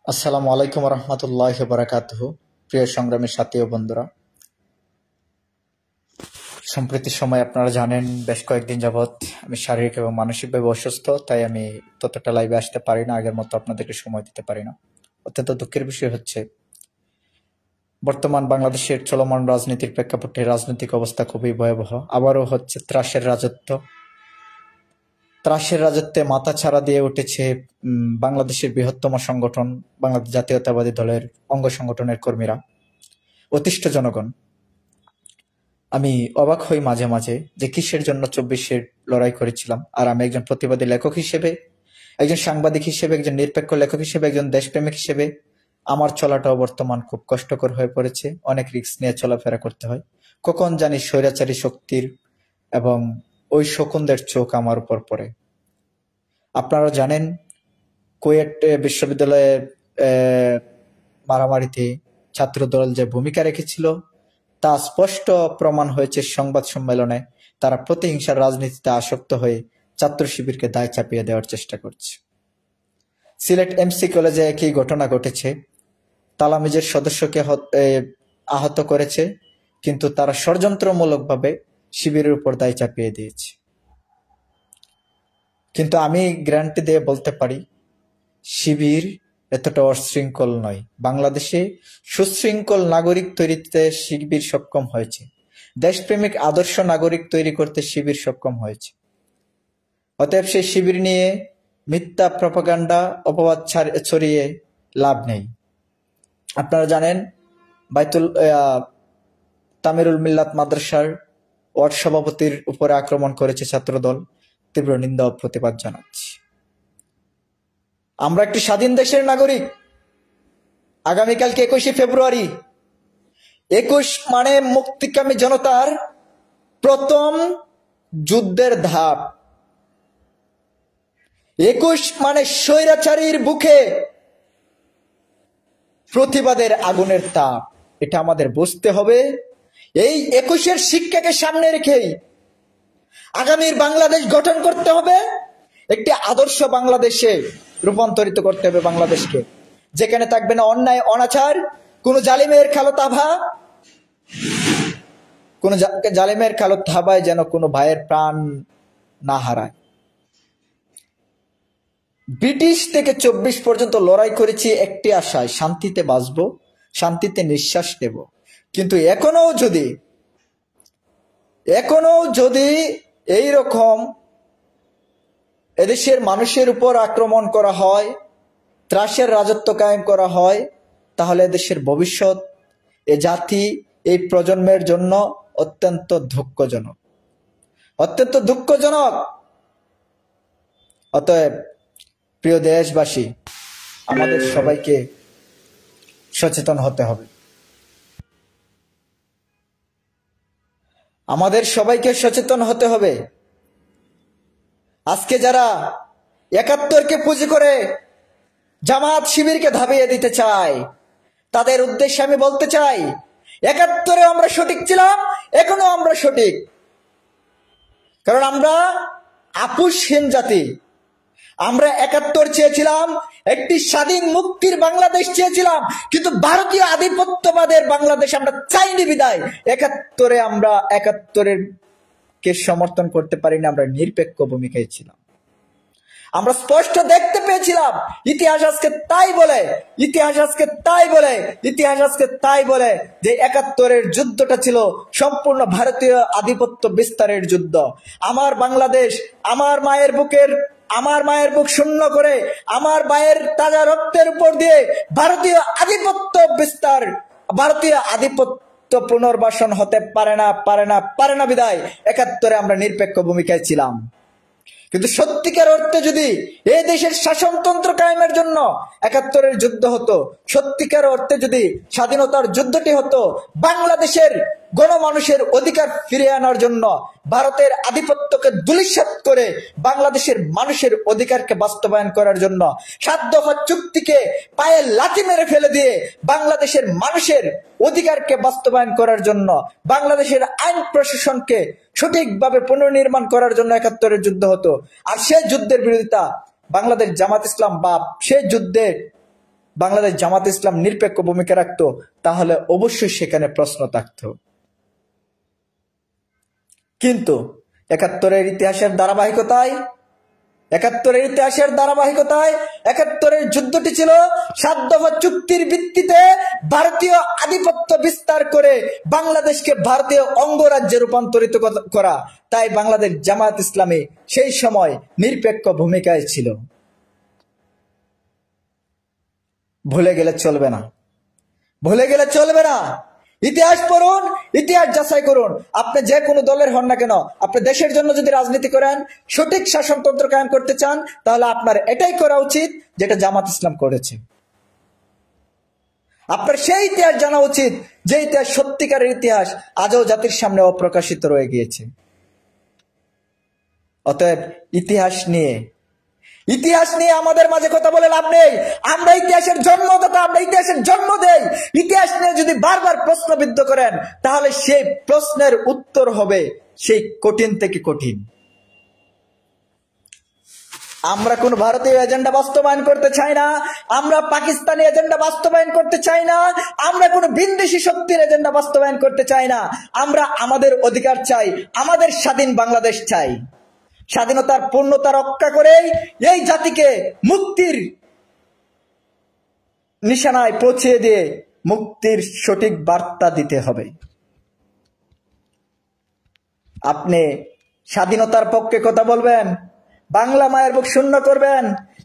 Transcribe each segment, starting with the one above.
আসসালামু আলাইকুম রহমতুল্লাহ বারাকাতুহ। প্রিয় সংগ্রামী সাথী ও বন্ধুরা, সম্প্রতি সময় আপনারা জানেন বেশ কয়েকদিন যাবৎ আমি শারীরিক এবং মানসিকভাবে অসুস্থ, তাই আমি ততটা লাইভে আসতে পারি না, আগের মতো আপনাদেরকে সময় দিতে পারি না। অত্যন্ত দুঃখের বিষয় হচ্ছে বর্তমান বাংলাদেশের চলমান রাজনীতির প্রেক্ষাপটে রাজনৈতিক অবস্থা খুবই ভয়াবহ। আবারও হচ্ছে ত্রাসের রাজত্ব। ত্রাসের রাজত্বে মাথা ছাড়া দিয়ে উঠেছে বাংলাদেশের বৃহত্তম সংগঠন বাংলাদেশ জাতীয়তাবাদী দলের অঙ্গ সংগঠনের কর্মীরা, অতিষ্ঠ জনগণ। আমি অবাক হই মাঝে মাঝে যে কিসের জন্য 24-এর লড়াই করেছিলাম। আর আমি একজন প্রতিবাদী লেখক হিসেবে, একজন সাংবাদিক হিসেবে, একজন নিরপেক্ষ লেখক হিসেবে, একজন দেশপ্রেমিক হিসেবে আমার চলাটাও বর্তমান খুব কষ্টকর হয়ে পড়েছে। অনেক রিস্ক নিয়ে চলাফেরা করতে হয়। কখন জানি স্বৈরাচারী শক্তির এবং ওই শকুনদের চোখ আমার উপর পড়ে। আপনারা জানেন কুয়েট বিশ্ববিদ্যালয়ের মারামারিতে ছাত্রদল যে ভূমিকা রেখেছিল তা স্পষ্ট প্রমাণ হয়েছে সংবাদ সম্মেলনে। তারা প্রতিহিংসার রাজনীতিতে আসক্ত হয়ে ছাত্র শিবিরকে দায় চাপিয়ে দেওয়ার চেষ্টা করছে। সিলেট এমসি কলেজে একই ঘটনা ঘটেছে। তালামিজের সদস্যকে আহত করেছে, কিন্তু তারা ষড়যন্ত্রমূলকভাবে শিবিরের উপর দায় চাপিয়ে দিয়েছে। কিন্তু আমি গ্যারান্টি দিয়ে বলতে পারি শিবির এতটা অশৃঙ্খল নয়। বাংলাদেশে সুশৃঙ্খল নাগরিক তৈরিতে শিবির সক্ষম হয়েছে। দেশপ্রেমিক আদর্শ নাগরিক তৈরি করতে শিবির সক্ষম হয়েছে। অতএব সেই শিবির নিয়ে মিথ্যা প্রপাগান্ডা অপবাদ ছড়িয়ে লাভ নেই। আপনারা জানেন তামিরুল মিল্লাত মাদ্রাসার ওয়ার্ড সভাপতির উপরে আক্রমণ করেছে ছাত্রদল। তীব্র নিন্দা ও প্রতিবাদ জানাচ্ছি। আমরা একটি স্বাধীন দেশের নাগরিক। আগামীকালকে 21শে ফেব্রুয়ারি, 21 মানে মুক্তিকামী জনতার প্রথম যুদ্ধের ধাপ। 21 মানে স্বৈরাচারীর বুকে প্রতিবাদের আগুনের তাপ। এটা আমাদের বুঝতে হবে। এই 21-এর শিক্ষাকে সামনে রেখেই আগামীর বাংলাদেশ গঠন করতে হবে। একটি আদর্শ বাংলাদেশে রূপান্তরিত করতে হবে বাংলাদেশকে, যেখানে থাকবে না অন্যায় অনাচার, কোন জালিমের কালো থাবায় যেন কোনো ভাইয়ের প্রাণ না হারায়। ব্রিটিশ থেকে 24 পর্যন্ত লড়াই করেছি একটি আশায়, শান্তিতে বাঁচবো, শান্তিতে নিঃশ্বাস নেব। কিন্তু এখনো যদি এই রকম এদেশের মানুষের উপর আক্রমণ করা হয়, ত্রাসের রাজত্ব কায়েম করা হয়, তাহলে এদেশের ভবিষ্যৎ, এ জাতি, এই প্রজন্মের জন্য অত্যন্ত দুঃখজনক। অতএব প্রিয় দেশবাসী, আমাদের সবাইকে সচেতন হতে হবে। আজকে যারা 71কে পুঁজি করে জামাত শিবিরকে ধাবিয়ে দিতে চায়, তাদের উদ্দেশ্যে আমি বলতে চাই, 71-এ আমরা সঠিক ছিলাম, এখনো আমরা সঠিক। কারণ আমরা আপোষহীন জাতি। আমরা 71 চেয়েছিলাম, একটি স্বাধীন মুক্তির বাংলাদেশ চেয়েছিলাম, কিন্তু ভারতীয় আধিপত্যবাদের বাংলাদেশ আমরা চাইনি বিদায় 71-এ আমরা 71-এর কে সমর্থন করতে পারিনি। আমরা নিরপেক্ষ ভূমিকায় ছিলাম। আমরা স্পষ্ট দেখতে পেয়েছিলাম। ইতিহাস আজকে তাই বলে যে 71-এর যুদ্ধটা ছিল সম্পূর্ণ ভারতীয় আধিপত্য বিস্তারের যুদ্ধ। আমার বাংলাদেশ, আমার মায়ের বুক শূন্য করে, আমার মায়ের তাজা রক্তের উপর দিয়ে ভারতীয় আধিপত্য বিস্তার, ভারতীয় আধিপত্য পুনর্বাসন হতে পারে না বিদায় 71-এ আমরা নিরপেক্ষ ভূমিকায় ছিলাম। কিন্তু সত্যিকার অর্থে যদি এই দেশের শাসনতন্ত্র কায়েমের জন্য 71-এর যুদ্ধ হতো, সত্যিকার অর্থে যদি স্বাধীনতার যুদ্ধটি হতো বাংলাদেশের গণমানুষের অধিকার ফিরিয়ে আনার জন্য, ভারতের আধিপত্যকে ধূলিসাৎ করে বাংলাদেশের মানুষের অধিকারকে বাস্তবায়ন করার জন্য, 7 দফা চুক্তিকে পায়ে লাথি মেরে ফেলে দিয়ে বাংলাদেশের মানুষের অধিকারকে বাস্তবায়ন করার জন্য, বাংলাদেশের আইন প্রশাসনকে সঠিকভাবে পুনর্নির্মাণ করার জন্য 71-এর যুদ্ধ হতো। আর সেই যুদ্ধের বিরোধিতা বাংলাদেশ জামাত ইসলাম সেই যুদ্ধে বাংলাদেশ জামাত ইসলাম নিরপেক্ষ ভূমিকা রাখতো, তাহলে অবশ্যই সেখানে প্রশ্ন থাকতো। কিন্তু ৭১-এর ইতিহাসের ধারাবাহিকতায় ৭১-এর যুদ্ধটি ছিল ৭ দফা চুক্তির ভিত্তিতে ভারতীয় আধিপত্য বিস্তার করে বাংলাদেশকে ভারতীয় অঙ্গরাজ্যে রূপান্তরিত করা। তাই বাংলাদেশ জামাত ইসলামী সেই সময় নিরপেক্ষ ভূমিকায় ছিল। ভুলে গেলে চলবে না। ইতিহাস পড়ুন, ইতিহাস যাচাই করুন। আপনি যে কোনো দলের হন না কেন, আপনি দেশের জন্য যদি রাজনীতি করেন, সঠিক শাসনতন্ত্র কায়েম করতে চান, তাহলে আপনার এটাই করা উচিত যেটা জামাত ইসলাম করেছে। আপনার সেই ইতিহাস জানা উচিত যে ইতিহাস সত্যিকারের ইতিহাস, আজও জাতির সামনে অপ্রকাশিত রয়ে গিয়েছে। অতএব ইতিহাস নিয়ে আমাদের মাঝে কথা বলে লাভ নেই। আমরা ইতিহাসের জন্মদাতা, আমরা ইতিহাসের জন্ম দেই। ইতিহাস নিয়ে যদি বারবার প্রশ্নবিদ্ধ করেন, তাহলে সেই প্রশ্নের উত্তর হবে সেই কঠিন থেকে কঠিন। আমরা কোন ভারতীয় এজেন্ডা বাস্তবায়ন করতে চাই না, আমরা পাকিস্তানি এজেন্ডা বাস্তবায়ন করতে চাই না, আমরা কোন বিদেশি শক্তির এজেন্ডা বাস্তবায়ন করতে চাই না। আমরা আমাদের অধিকার চাই, আমাদের স্বাধীন বাংলাদেশ চাই। স্বাধীনতার পূর্ণতা রক্ষা করে এই জাতিকে মুক্তির নিশানায় পৌঁছে দিয়ে মুক্তির সঠিক বার্তা দিতে হবে। আপনি স্বাধীনতার পক্ষে কথা বলবেন, বাংলা মায়ের বুক শূন্য করবেন,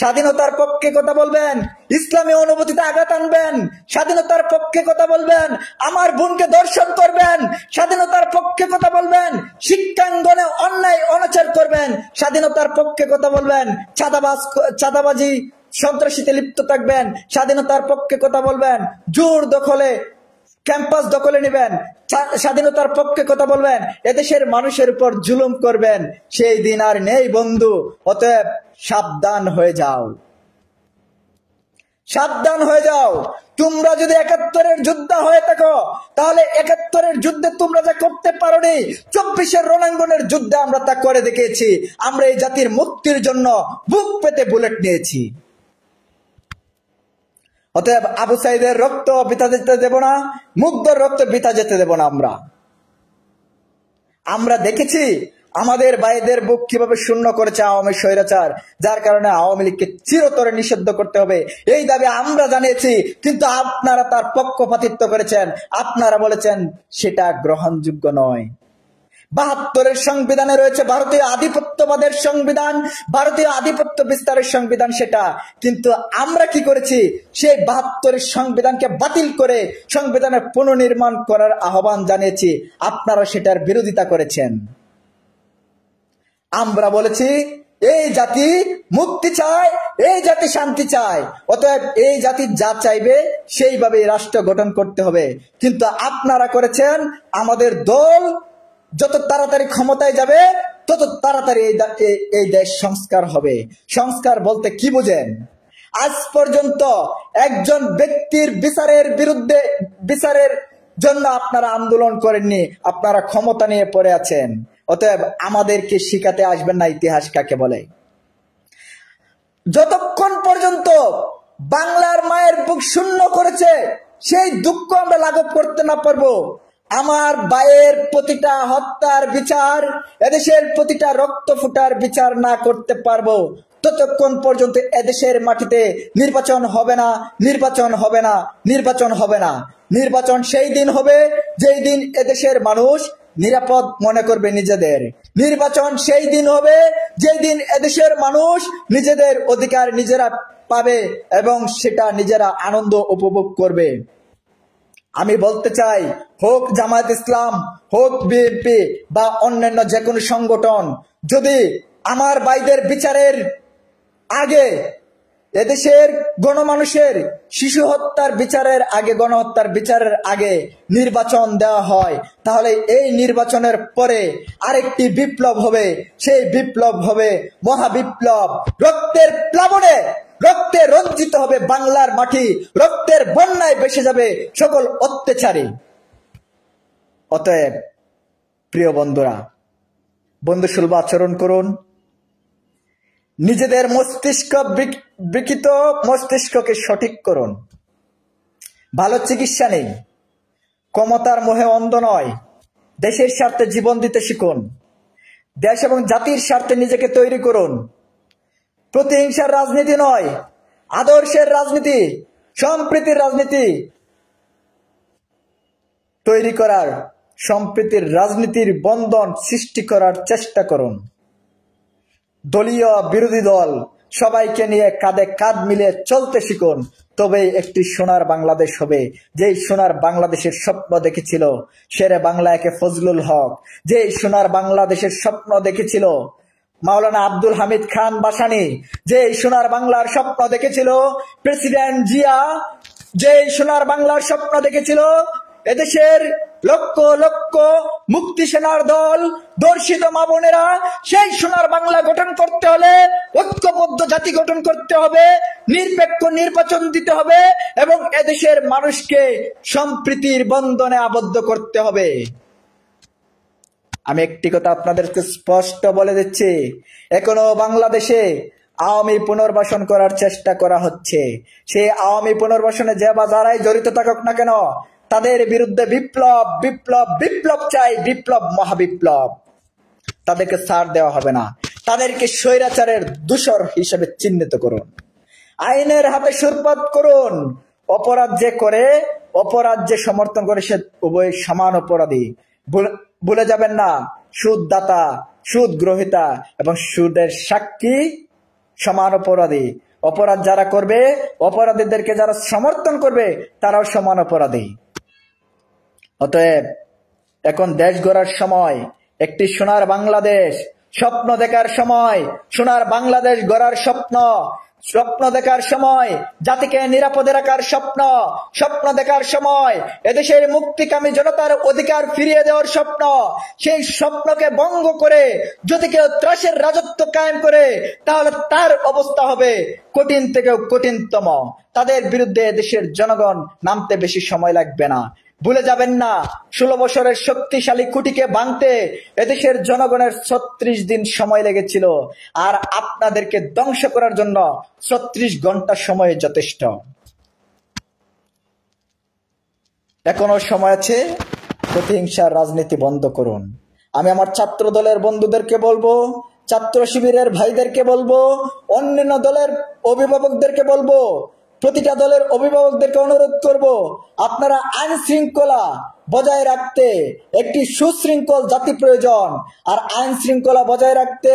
স্বাধীনতার পক্ষে কথা বলবেন, ইসলামী অনুভূতিতে আঘাত আনবেন, স্বাধীনতার পক্ষে কথা বলবেন, আমার বোনকে দর্শন করবেন, স্বাধীনতার পক্ষে কথা বলবেন, শিক্ষাঙ্গনে অন্যায় অনাচার করবেন, স্বাধীনতার পক্ষে কথা বলবেন, চাঁদাবাজি সন্ত্রাসীতে লিপ্ত থাকবেন, স্বাধীনতার পক্ষে কথা বলবেন, জোর দখলে ক্যাম্পাস দখলে নেবেন, স্বাধীনতার পক্ষে কথা বলবেন, এদেশের মানুষের উপর জুলুম করবেন, সেই দিন আর নেই বন্ধু। অতএব সাবধান হয়ে যাও। তোমরা যদি ৭১-এর যোদ্ধা হয়ে থাকো, তাহলে ৭১-এর যুদ্ধে তোমরা যা করতে পারোনি, ২৪-এর রণাঙ্গনের যুদ্ধে আমরা তা করে দেখিয়েছি। আমরা এই জাতির মুক্তির জন্য বুক পেতে বুলেট নিয়েছি। অতএব আবু সাইদের রক্ত বৃথা যেতে দেব না, মুগ্ধর রক্ত বৃথা যেতে দেব না। আমরা দেখেছি আমাদের ভাইদের বুক কিভাবে শূন্য করেছে আওয়ামী স্বৈরাচার, যার কারণে আওয়ামী লীগকে চিরতরে নিষিদ্ধ করতে হবে এই দাবি আমরা জানিয়েছি। কিন্তু আপনারা তার পক্ষপাতিত্ব করেছেন, আপনারা বলেছেন সেটা গ্রহণযোগ্য নয়। ৭২-এর সংবিধানে রয়েছে ভারতীয় আধিপত্যবাদের সংবিধান, ভারতীয় আধিপত্য বিস্তারের সংবিধান সেটা। কিন্তু আমরা কি করেছি, সেই ৭২-এর সংবিধানকে বাতিল করে সংবিধানের পুনর্নির্মাণ করার আহ্বান জানিয়েছি। আপনারা সেটার বিরোধিতা করেছেন। আমরা বলেছি এই জাতি মুক্তি চায়, এই জাতি শান্তি চায়, অতএব এই জাতি যা চাইবে সেইভাবে রাষ্ট্র গঠন করতে হবে। কিন্তু আপনারা করেছেন আমাদের দল যত তাড়াতাড়ি ক্ষমতায় যাবে তত তাড়াতাড়ি এই দেশ সংস্কার হবে। সংস্কার বলতে কি বুঝেন? আজ পর্যন্ত একজন ব্যক্তির বিচারের জন্য আপনারা আন্দোলন করেননি, আপনারা ক্ষমতা নিয়ে পড়ে আছেন। অতএব আমাদেরকে শিখাতে আসবেন না ইতিহাস কাকে বলে। যতক্ষণ পর্যন্ত বাংলার মায়ের বুক শূন্য করেছে সেই দুঃখ আমরা লাঘব করতে না পারবো, আমার ভাইয়ের প্রতিটা হত্যার বিচার, এদেশের প্রতিটা রক্ত ফুটার বিচার না করতে পারবো, ততক্ষণ পর্যন্ত এদেশের মাটিতে নির্বাচন হবে না। নির্বাচন সেই দিন হবে যেই দিন এদেশের মানুষ নিরাপদ মনে করবে নিজেদের। নির্বাচন সেই দিন হবে যেই দিন এদেশের মানুষ নিজেদের অধিকার নিজেরা পাবে এবং সেটা নিজেরা আনন্দ উপভোগ করবে। আমি বলতে চাই, হোক জামায়াত ইসলাম, হোক বিএনপি বা অন্যান্য যে কোনো সংগঠন, যদি আমার ভাইদের বিচারের আগে, এদেশের গণমানুষের শিশু হত্যার বিচারের আগে, গণহত্যার বিচারের আগে নির্বাচন দেওয়া হয়, তাহলে এই নির্বাচনের পরে আরেকটি বিপ্লব হবে। সেই বিপ্লব হবে মহাবিপ্লব। রক্তের প্লাবনে, রক্তে রঞ্জিত হবে বাংলার মাটি, রক্তের বন্যায় ভেসে যাবে সকল অত্যাচারী। অতএব প্রিয় বন্ধুরা, বন্ধুসুলভ আচরণ করুন, নিজেদের মস্তিষ্ক বিকৃত মস্তিষ্ককে সঠিক করুন। ভালো চিকিৎসা নেই, ক্ষমতার মোহে অন্ধ নয়, দেশের স্বার্থে জীবন দিতে শিখুন। দেশ এবং জাতির স্বার্থে নিজেকে তৈরি করুন। প্রতিহিংসার রাজনীতি নয়, আদর্শের রাজনীতি, সম্প্রীতির রাজনীতি তৈরি করার, সম্প্রীতির রাজনীতির বন্ধন সৃষ্টি করার চেষ্টা করুন। দলীয় বিরোধী দল সবাইকে নিয়ে কাঁধে কাঁধ মিলিয়ে চলতে শিখুন। তবেই একটি সোনার বাংলাদেশ হবে। যেই সোনার বাংলাদেশের স্বপ্ন দেখেছিল শেরে বাংলা একে ফজলুল হক, যেই সোনার বাংলাদেশের স্বপ্ন দেখেছিল মাওলানা আব্দুল হামিদ খান বাসানী, যেই সোনার বাংলার স্বপ্ন দেখেছিল প্রেসিডেন্ট জিয়া, যেই সোনার বাংলার স্বপ্ন দেখেছিল এদেশের লক্ষ লক্ষ মুক্তি সেনার দল, দর্শিত মা বোনেরা, সেই সোনার বাংলা গঠন করতে হলে ঐক্যবদ্ধ জাতি গঠন করতে হবে, নিরপেক্ষ নির্বাচন দিতে হবে এবং এদেশের মানুষকে সম্প্রীতির বন্ধনে আবদ্ধ করতে হবে। আমি একটি কথা আপনাদেরকে স্পষ্ট বলে দিচ্ছি, এখনো বাংলাদেশে আওয়ামী পুনর্বাসন করার চেষ্টা করা হচ্ছে। সেই আওয়ামী পুনর্বাসনে যে বা যারাই জড়িত থাকুক না কেন, তাদের বিরুদ্ধে বিপ্লব বিপ্লব বিপ্লব চাই, বিপ্লব মহাবিপ্লব। তাদেরকে ছাড় দেওয়া হবে না। তাদেরকে স্বৈরাচারের দূষর হিসেবে চিহ্নিত করুন, আইনের হাতে সুরপাত করুন। অপরাধ যে করে, অপরাধ যে সমর্থন করে, সে উভয় সমান অপরাধী। ভুলে যাবেন না, সুদদাতা, সুদ গ্রহীতা এবং সুদের সাক্ষী সমান অপরাধী। অপরাধ যারা করবে, অপরাধীদেরকে যারা সমর্থন করবে, তারাও সমান অপরাধী। অতএব এখন দেশ গড়ার সময়, একটি সোনার বাংলাদেশ স্বপ্ন দেখার সময়, সোনার বাংলাদেশ গড়ার স্বপ্ন দেখার সময়, জাতিকে নিরাপদে রাখার স্বপ্ন দেখার সময়, এদেশের মুক্তিকামী জনতার অধিকার ফিরিয়ে দেওয়ার স্বপ্ন। সেই স্বপ্নকে ভঙ্গ করে যদি কেউ ত্রাসের রাজত্ব কায়েম করে, তাহলে তার অবস্থা হবে কঠিন থেকেও কঠিনতম। তাদের বিরুদ্ধে দেশের জনগণ নামতে বেশি সময় লাগবে না। ভুলে যাবেন না, 16 বছরের শক্তিশালী খুঁটিকে ভাঙতে এদেশের জনগণের 36 দিন সময় লেগেছিল, আর আপনাদেরকে ধ্বংস করার জন্য 36 ঘন্টা সময় যথেষ্ট। এখনো সময় আছে, প্রতিহিংসার রাজনীতি বন্ধ করুন। আমি আমার ছাত্র দলের বন্ধুদেরকে বলবো, ছাত্র শিবিরের ভাইদেরকে বলবো, অন্যান্য দলের অভিভাবকদেরকে বলবো, প্রতিটা দলের অভিভাবকদেরকে অনুরোধ করব, আপনারা আইন শৃঙ্খলা বজায় রাখতে একটি সুশৃঙ্খল জাতি প্রয়োজন। আর আইন শৃঙ্খলা বজায় রাখতে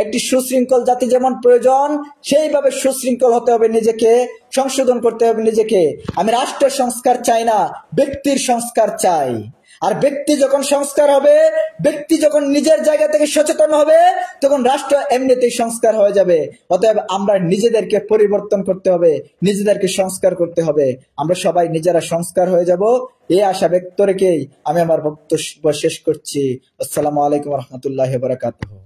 একটি সুশৃঙ্খল জাতি যেমন প্রয়োজন, সেইভাবে সুশৃঙ্খল হতে হবে, নিজেকে সংশোধন করতে হবে নিজেকে। আমি রাষ্ট্রের সংস্কার চাই না, ব্যক্তির সংস্কার চাই। আর ব্যক্তি যখন সংস্কার হবে, ব্যক্তি যখন নিজের জায়গা থেকে সচেতন হবে, তখন রাষ্ট্র এমনিতেই সংস্কার হয়ে যাবে। অতএব আমরা নিজেদেরকে পরিবর্তন করতে হবে, নিজেদেরকে সংস্কার করতে হবে। আমরা সবাই নিজেরা সংস্কার হয়ে যাব, এই আশা ব্যক্ত রেখেই আমি আমার বক্তব্য শেষ করছি। আসসালামু আলাইকুম ওয়া রাহমাতুল্লাহি ওয়া বারাকাতুহু।